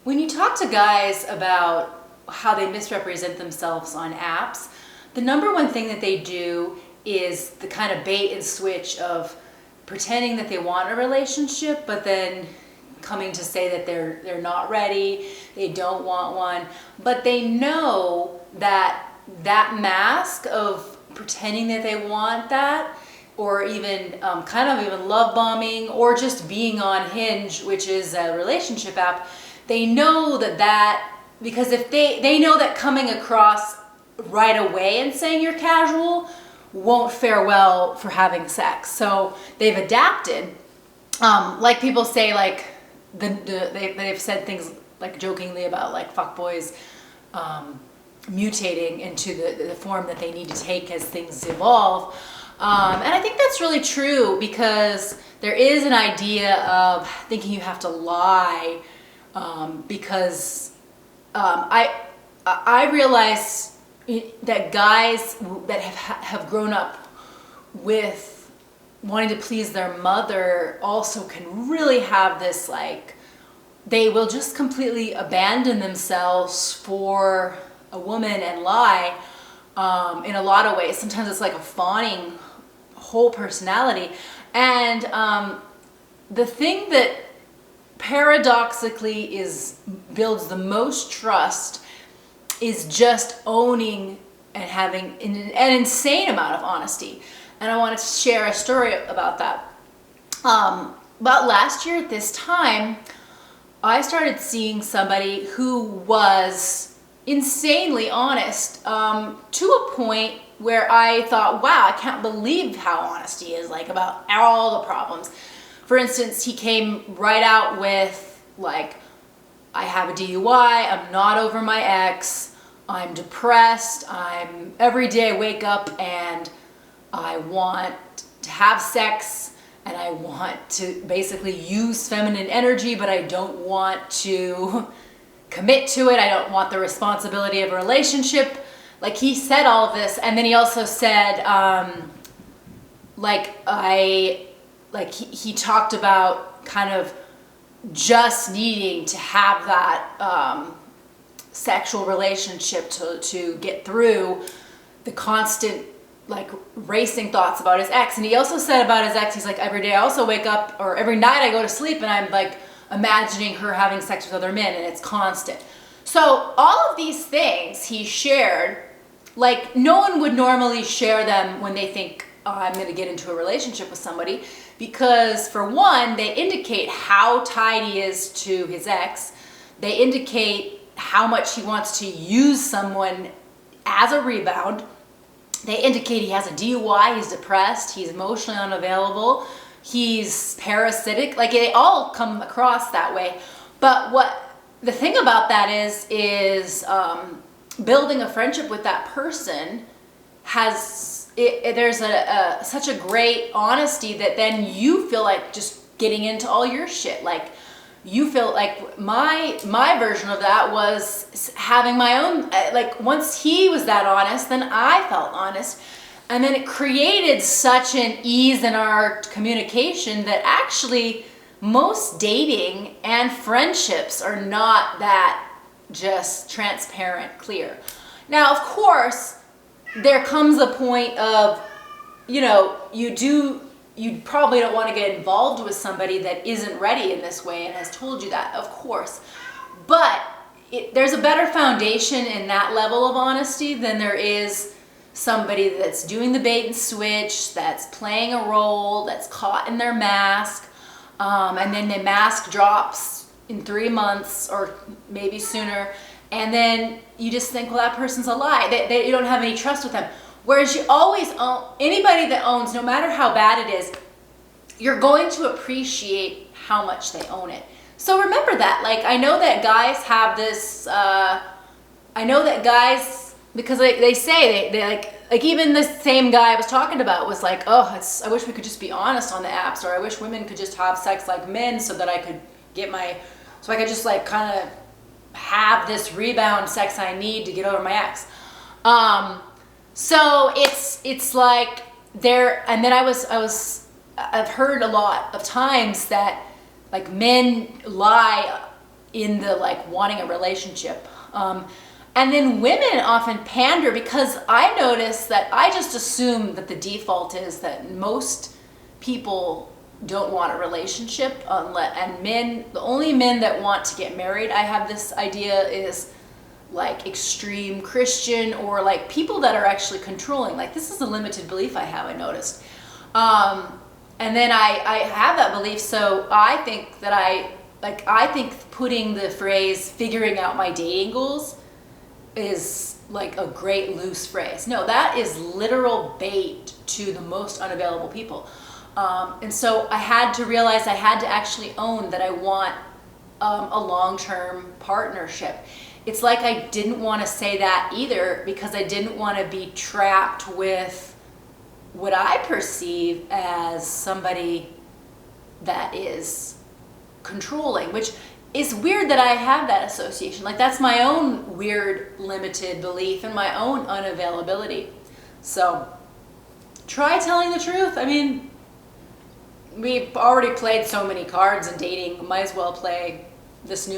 When you talk to guys about how they misrepresent themselves on apps, the number one thing that they do is the kind of bait and switch of pretending that they want a relationship, but then coming to say that they're not ready, they don't want one. But they know that that mask of pretending that they want that, or even kind of even love bombing, or just being on Hinge, which is a relationship app, they know that because if they know that coming across right away and saying you're casual won't fare well for having sex. So they've adapted. Like people say, like they've said things like jokingly about like fuckboys mutating into the form that they need to take as things evolve. And I think that's really true, because there is an idea of thinking you have to lie, because I realize that guys that have grown up with wanting to please their mother also can really have this, like, they will just completely abandon themselves for a woman and lie in a lot of ways. Sometimes it's like a fawning whole personality. And the thing that paradoxically builds the most trust is just owning and having an insane amount of honesty. And I wanted to share a story about that. About last year at this time, I started seeing somebody who was insanely honest, to a point where I thought, wow, I can't believe how honest he is, like, about all the problems. For instance, he came right out with, like, I have a DUI, I'm not over my ex, I'm depressed, every day I wake up and I want to have sex, and I want to basically use feminine energy, but I don't want to commit to it. I don't want the responsibility of a relationship. Like, he said all of this, and then he also said, he talked about kind of just needing to have that sexual relationship to get through the constant, like, racing thoughts about his ex. And he also said about his ex, he's like, every day I also wake up, or every night I go to sleep, and I'm like imagining her having sex with other men, and it's constant. So all of these things he shared, like, no one would normally share them when they think, oh, I'm going to get into a relationship with somebody, because for one, they indicate how tied he is to his ex. They indicate how much he wants to use someone as a rebound. They indicate he has a DUI, he's depressed, he's emotionally unavailable, he's parasitic. Like, they all come across that way. But what the thing about that is building a friendship with that person there's such a great honesty that then you feel like just getting into all your shit. Like, you feel like my version of that was having my own, like, once he was that honest, then I felt honest. And then it created such an ease in our communication that actually most dating and friendships are not that just transparent, clear. Now, of course, there comes a point of, you probably don't want to get involved with somebody that isn't ready in this way and has told you that, of course. But there's a better foundation in that level of honesty than there is somebody that's doing the bait and switch, that's playing a role, that's caught in their mask, and then the mask drops in 3 months or maybe sooner, and then you just think, well, that person's a lie. You don't have any trust with them. Whereas you always own, anybody that owns, no matter how bad it is, you're going to appreciate how much they own it. So remember that. Like, I know that guys have this, because they say, they like even the same guy I was talking about was like, oh, I wish we could just be honest on the apps, or I wish women could just have sex like men so that I could so I could just, like, kind of have this rebound sex I need to get over my ex. So it's like there, and then I've heard a lot of times that, like, men lie in the like wanting a relationship. And then women often pander because I notice that I just assume that the default is that most people don't want a relationship, and men, the only men that want to get married, I have this idea, is like extreme Christian or like people that are actually controlling. Like, this is a limited belief I have, I noticed. And then I have that belief, so I think that I think putting the phrase figuring out my dating goals is like a great loose phrase. No, that is literal bait to the most unavailable people. And so I had to realize I had to actually own that I want a long-term partnership. It's like I didn't want to say that either because I didn't want to be trapped with what I perceive as somebody that is controlling, which is weird that I have that association. Like, that's my own weird limited belief and my own unavailability. So try telling the truth. I mean, we've already played so many cards in dating, might as well play this new